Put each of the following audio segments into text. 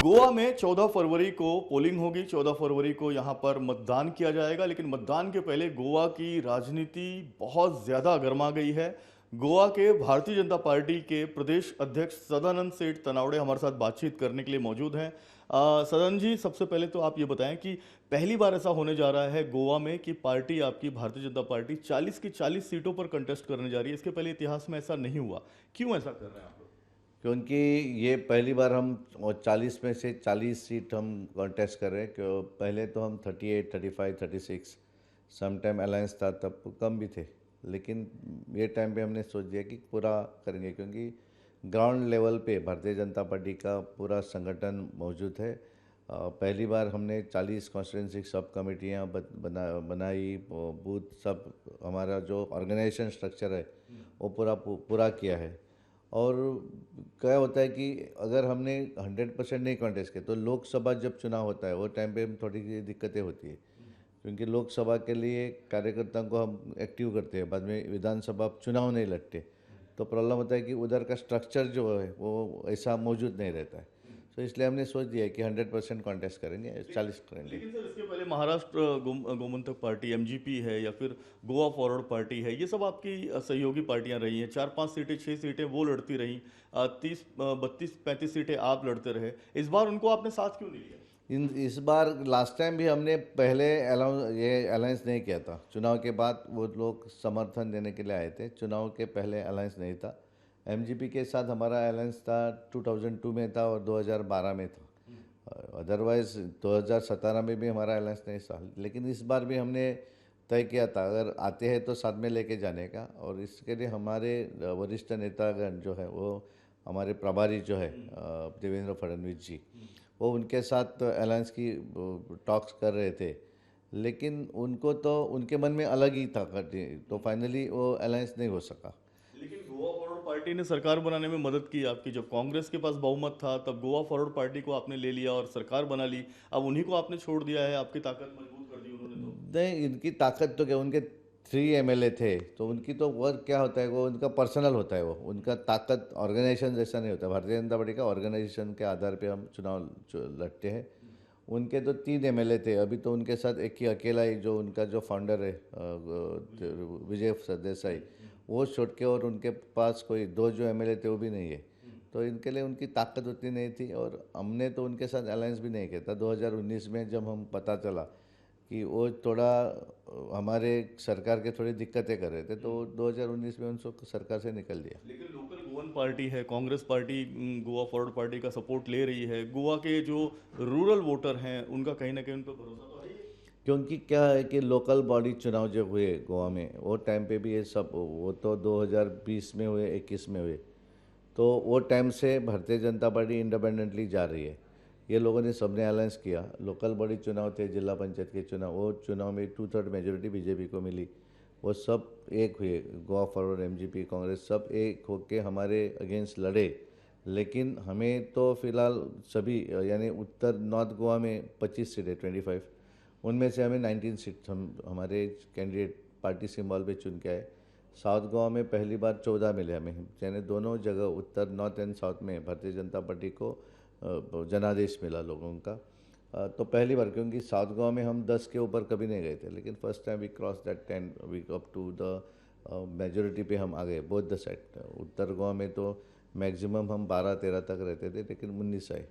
गोवा में 14 फरवरी को पोलिंग होगी। 14 फरवरी को यहां पर मतदान किया जाएगा, लेकिन मतदान के पहले गोवा की राजनीति बहुत ज्यादा गर्मा गई है। गोवा के भारतीय जनता पार्टी के प्रदेश अध्यक्ष सदानंद सेठ तनावड़े हमारे साथ बातचीत करने के लिए मौजूद हैं। सदन जी, सबसे पहले तो आप ये बताएं कि पहली बार ऐसा होने जा रहा है गोवा में कि पार्टी, आपकी भारतीय जनता पार्टी 40 की 40 सीटों पर कंटेस्ट करने जा रही है। इसके पहले इतिहास में ऐसा नहीं हुआ। क्यों ऐसा कर रहे हैं आप लोग? क्योंकि ये पहली बार हम 40 में से 40 सीट हम कॉन्टेस्ट कर रहे हैं। क्यों पहले तो हम 38, 35, 36 सम टाइम अलायंस था, तब कम भी थे। लेकिन ये टाइम पे हमने सोच दिया कि पूरा करेंगे, क्योंकि ग्राउंड लेवल पे भारतीय जनता पार्टी का पूरा संगठन मौजूद है। पहली बार हमने 40 कॉन्स्टिट्यूंसी सब कमेटियाँ बनाई, बूथ सब, हमारा जो ऑर्गेनाइजेशन स्ट्रक्चर है वो पूरा किया है। और क्या होता है कि अगर हमने 100% नहीं कॉन्टेस्ट किया तो लोकसभा जब चुनाव होता है वो टाइम पे थोड़ी सी दिक्कतें होती है, क्योंकि लोकसभा के लिए कार्यकर्ताओं को हम एक्टिव करते हैं, बाद में विधानसभा चुनाव नहीं लड़ते, तो प्रॉब्लम होता है कि उधर का स्ट्रक्चर जो है वो ऐसा मौजूद नहीं रहता है। तो इसलिए हमने सोच दिया है कि 100% कॉन्टेस्ट करेंगे, 40 करेंगे। लेकिन सर, इसके पहले महाराष्ट्र गोमंतक पार्टी एमजीपी है या फिर गोवा फॉरवर्ड पार्टी है, ये सब आपकी सहयोगी पार्टियां रही हैं। 4-5 सीटें, 6 सीटें वो लड़ती रहीं। 30, 32, 35 सीटें आप लड़ते रहे। इस बार उनको आपने साथ क्यों नहीं लिया? इस बार लास्ट टाइम भी हमने पहले ये अलायंस नहीं किया था। चुनाव के बाद वो लोग समर्थन देने के लिए आए थे, चुनाव के पहले अलायंस नहीं था। एमजीपी के साथ हमारा अलायंस था 2002 में था और 2012 में था। अदरवाइज 2017 में भी हमारा अलायंस नहीं था। लेकिन इस बार भी हमने तय किया था अगर आते हैं तो साथ में लेके जाने का, और इसके लिए हमारे वरिष्ठ नेतागण जो है वो, हमारे प्रभारी जो है देवेंद्र फडणवीस जी, वो उनके साथ अलायंस की टॉक्स कर रहे थे। लेकिन उनको तो उनके मन में अलग ही था, तो फाइनली वो अलायंस नहीं हो सका। लेकिन गोवा फॉरवर्ड पार्टी ने सरकार बनाने में मदद की आपकी। जब कांग्रेस के पास बहुमत था तब गोवा फॉरवर्ड पार्टी को आपने ले लिया और सरकार बना ली। अब उन्हीं को आपने छोड़ दिया है, आपकी ताकत मजबूत कर दी उन्होंने तो। नहीं, इनकी ताकत तो क्या, उनके 3 एमएलए थे, तो उनकी तो वर्क क्या होता है वो उनका पर्सनल होता है। वो उनका ताकत ऑर्गेनाइजेशन जैसा नहीं होता। भारतीय जनता पार्टी का ऑर्गेनाइजेशन के आधार पे हम चुनाव लड़ते हैं। उनके तो 3 एमएलए थे, अभी तो उनके साथ एक ही अकेला ही जो उनका जो फाउंडर है विजय सरदेसाई, वो छोड़ के, और उनके पास कोई 2 जो एमएलए थे वो भी नहीं है। तो इनके लिए उनकी ताकत उतनी नहीं थी, और हमने तो उनके साथ अलायंस भी नहीं किया था। 2019 में जब हम पता चला कि वो थोड़ा हमारे सरकार के थोड़ी दिक्कतें कर रहे थे, तो 2019 में उनको सरकार से निकल दिया। लेकिन लोकल गोवन पार्टी है, Congress party Goa forward party का सपोर्ट ले रही है। गोवा के जो रूरल वोटर हैं उनका कहीं ना कहीं उन पर भरोसा तो है ही। क्योंकि क्या है कि लोकल बॉडी चुनाव जो हुए गोवा में, वो टाइम पे भी ये सब, वो तो 2020 में हुए, 21 में हुए, तो वो टाइम से भारतीय जनता पार्टी इंडिपेंडेंटली जा रही है। ये लोगों ने सबने अलायंस किया। लोकल बॉडी चुनाव थे, जिला पंचायत के चुनाव, वो चुनाव में 2/3 मेजोरिटी बीजेपी को मिली। वो सब एक हुए, गोवा फॉरवर्ड, एमजीपी, कांग्रेस, सब एक होके हमारे अगेंस्ट लड़े। लेकिन हमें तो फिलहाल सभी, यानी उत्तर नॉर्थ गोवा में 25 सीटें, 25, उनमें से हमें 19 सीट हम हमारे कैंडिडेट पार्टी सिंबल पे चुन के आए। साउथ गोवा में पहली बार 14 मिले हमें, यानी दोनों जगह उत्तर, नॉर्थ एंड साउथ में भारतीय जनता पार्टी को जनादेश मिला लोगों का। तो पहली बार, क्योंकि साउथ गोवा में हम 10 के ऊपर कभी नहीं गए थे, लेकिन first time we cross that 10, we up to the majority पे हम आ गए बोथ द साइड। उत्तर गोवा में तो मैक्सिमम हम 12-13 तक रहते थे, लेकिन 19 आए।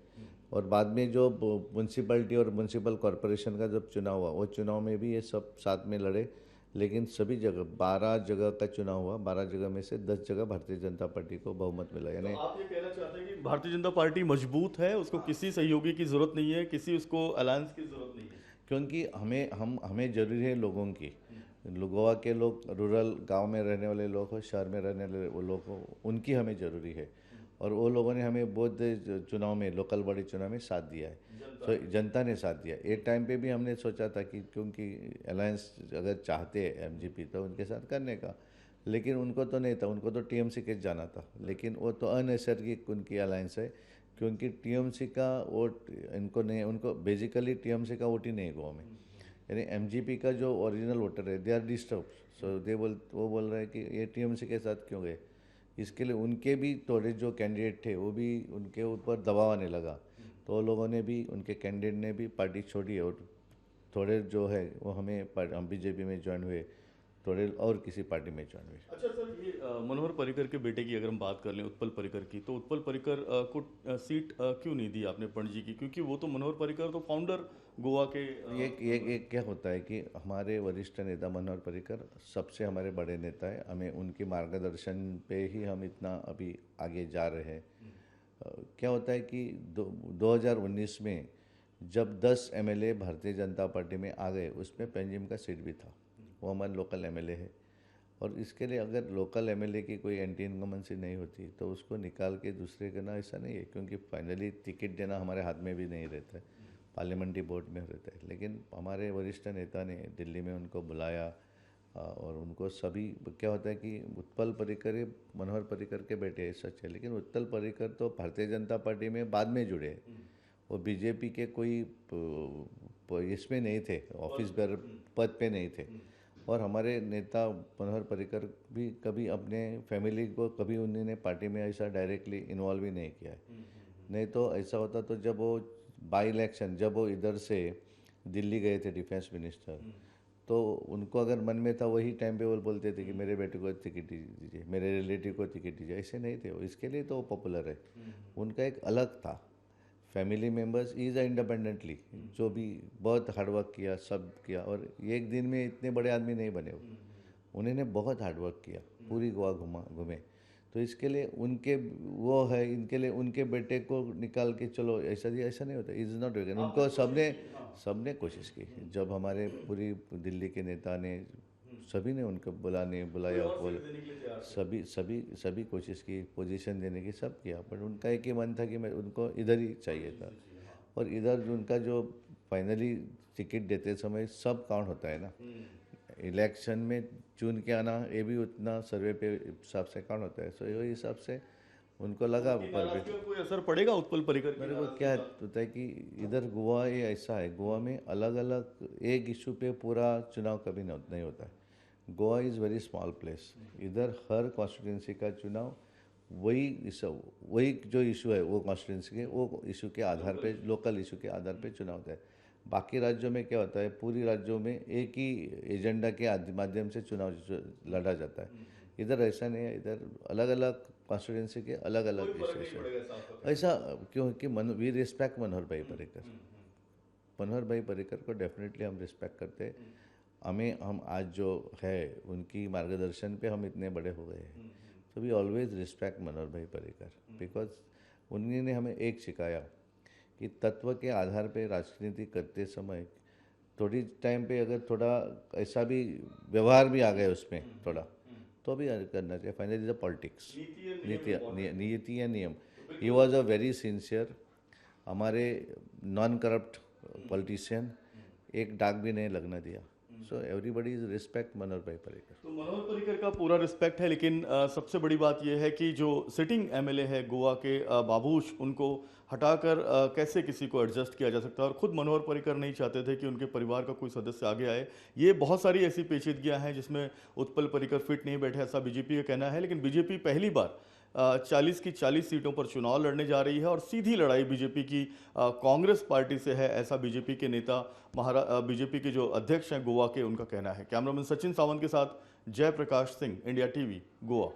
और बाद में जो म्यूनसिपैलिटी और म्यूनसिपल कॉरपोरेशन का जब चुनाव हुआ, वो चुनाव में भी ये सब साथ में लड़े। लेकिन सभी जगह 12 जगह का चुनाव हुआ, 12 जगह में से 10 जगह भारतीय जनता पार्टी को बहुमत मिला, तो यानी। आप ये कहना चाहते हैं कि भारतीय जनता पार्टी मजबूत है, उसको किसी सहयोगी की जरूरत नहीं है, किसी उसको अलायंस की जरूरत नहीं है? क्योंकि हमें जरूरी है लोगों की। गोवा के लोग, रूरल गांव में रहने वाले लोग हो, शहर में रहने वाले वो लोग हो, उनकी हमें ज़रूरी है। और वो लोगों ने हमें बहुत चुनाव में, लोकल बॉडी चुनाव में साथ दिया है। तो जनता ने साथ दिया। एक टाइम पे भी हमने सोचा था कि क्योंकि अलायंस अगर चाहते हैं एमजीपी तो उनके साथ करने का, लेकिन उनको तो नहीं था, उनको तो टीएमसी के जाना था। लेकिन वो तो अनैसर्गिक उनकी अलायंस है, क्योंकि टीएमसी का वोट इनको नहीं, उनको बेसिकली टीएमसी का वोट ही नहीं है गोवा में। यानी एमजीपी का जो ओरिजिनल वोटर है, दे आर डिस्टर्ब। सो वो बोल रहे हैं कि ये टीएमसी के साथ क्यों गए। इसके लिए उनके भी थोड़े जो कैंडिडेट थे वो भी, उनके ऊपर दबाव आने लगा। तो वो लोगों ने भी, उनके कैंडिडेट ने भी पार्टी छोड़ी और थोड़े जो है वो हम बीजेपी में ज्वाइन हुए, थोड़े और किसी पार्टी में ज्वाइन हुए। अच्छा सर, ये मनोहर पर्रिकर के बेटे की अगर हम बात कर लें, उत्पल पर्रिकर की, तो उत्पल पर्रिकर को सीट क्यों नहीं दी आपने पणजी की? क्योंकि वो तो मनोहर पर्रिकर तो फाउंडर गोवा के ये क्या होता है कि हमारे वरिष्ठ नेता मनोहर पर्रिकर सबसे हमारे बड़े नेता है, हमें उनके मार्गदर्शन पे ही हम इतना अभी आगे जा रहे हैं। क्या होता है कि 2019 में जब 10 एमएलए भारतीय जनता पार्टी में आ गए, उसमें पेंजिम का सीट भी था, वो हमारे लोकल एमएलए है। और इसके लिए अगर लोकल एमएलए की कोई एंटी इनकम्बेंसी नहीं होती तो उसको निकाल के दूसरे करना ऐसा नहीं है, क्योंकि फाइनली टिकट देना हमारे हाथ में भी नहीं रहता है, पार्लियामेंट्री बोर्ड में रहता है। लेकिन हमारे वरिष्ठ नेता ने दिल्ली में उनको बुलाया और उनको सभी, क्या होता है कि उत्पल पर्रिकर मनोहर पर्रिकर के बेटे सच है, लेकिन उत्पल पर्रिकर तो भारतीय जनता पार्टी में बाद में जुड़े, वो बीजेपी के कोई इसमें नहीं थे, ऑफिस पर पद पे नहीं थे। और हमारे नेता मनोहर पर्रिकर भी कभी अपने फैमिली को कभी उन्होंने पार्टी में ऐसा डायरेक्टली इन्वॉल्व ही नहीं किया है। नहीं तो ऐसा होता तो जब वो बाई इलेक्शन, जब वो इधर से दिल्ली गए थे डिफेंस मिनिस्टर, तो उनको अगर मन में था वही टाइम पे वो बोलते थे कि मेरे बेटे को टिकट दीजिए, मेरे रिलेटिव को टिकट दीजिए। ऐसे नहीं थे वो, इसके लिए तो वो पॉपुलर है। उनका एक अलग था, फैमिली मेम्बर्स इज इंडिपेंडेंटली, जो भी बहुत हार्डवर्क किया, सब किया, और एक दिन में इतने बड़े आदमी नहीं बने वो, उन्होंने बहुत हार्डवर्क किया, पूरी गोवा घूमे। तो इसके लिए उनके वो है, इनके लिए उनके बेटे को निकाल के चलो ऐसा नहीं होता, इज नॉट वेगन। उनको सबने कोशिश की, जब हमारे पूरी दिल्ली के नेता ने सभी ने उनको बुलाया, सभी कोशिश की, पोजीशन देने की, सब किया, पर उनका एक ही मन था कि मैं उनको इधर ही चाहिए था। और इधर उनका जो फाइनली टिकट देते समय सब काउंट होता है ना, इलेक्शन में चुन के आना ये भी उतना सर्वे पे हिसाब से काउंट होता है। सो वही हिसाब से उनको लगा पर कोई असर पड़ेगा उत्पल पर्रिकर मेरे को क्या होता है कि इधर गोवा ये ऐसा है, गोवा में अलग अलग एक इशू पे पूरा चुनाव कभी नहीं होता है। Goa is very small place, इधर हर कॉन्स्टिट्यूंसी का चुनाव वही जो इशू है वो कॉन्स्टिट्यूंसी के वो इशू के आधार पे, लोकल इशू के आधार पे चुनाव होता है। बाकी राज्यों में क्या होता है, पूरी राज्यों में एक ही एजेंडा के माध्यम से चुनाव लड़ा जाता है। इधर ऐसा नहीं है, इधर अलग अलग कॉन्स्टिट्यूंसी के अलग अलग इश्यूज है। ऐसा क्योंकि वी रिस्पेक्ट मनोहर भाई पर्रिकर को डेफिनेटली हम रिस्पेक्ट करते हैं। हम आज जो है उनकी मार्गदर्शन पे हम इतने बड़े हो गए हैं, तो वी ऑलवेज रिस्पेक्ट मनोहर भाई पर्रिकर, बिकॉज उन्होंने हमें एक सिखाया कि तत्व के आधार पे राजनीति करते समय थोड़ी टाइम पे अगर थोड़ा ऐसा भी व्यवहार भी आ गया उसमें थोड़ा, तो भी करना चाहिए। फाइनली द पॉलिटिक्स, नीति या नियम। He was a very sincere, हमारे नॉन करप्ट पॉलिटिशियन, एक दाग भी नहीं लगना दिया। सो एवरीबडी इज रिस्पेक्ट मनोहर भाई पर्रिकर। तो मनोहर पर्रिकर का पूरा रिस्पेक्ट है, लेकिन सबसे बड़ी बात यह है कि जो सिटिंग एमएलए है गोवा के बाबूश, उनको हटाकर कैसे किसी को एडजस्ट किया जा सकता है। और खुद मनोहर पर्रिकर नहीं चाहते थे कि उनके परिवार का कोई सदस्य आगे आए। ये बहुत सारी ऐसी पेचीदगियां हैं जिसमें उत्पल पर्रिकर फिट नहीं बैठे, ऐसा बीजेपी का कहना है। लेकिन बीजेपी पहली बार 40 की 40 सीटों पर चुनाव लड़ने जा रही है और सीधी लड़ाई बीजेपी की कांग्रेस पार्टी से है, ऐसा बीजेपी के नेता बीजेपी के जो अध्यक्ष हैं गोवा के, उनका कहना है। कैमरामैन सचिन सावंत के साथ जयप्रकाश सिंह, इंडिया टीवी, गोवा।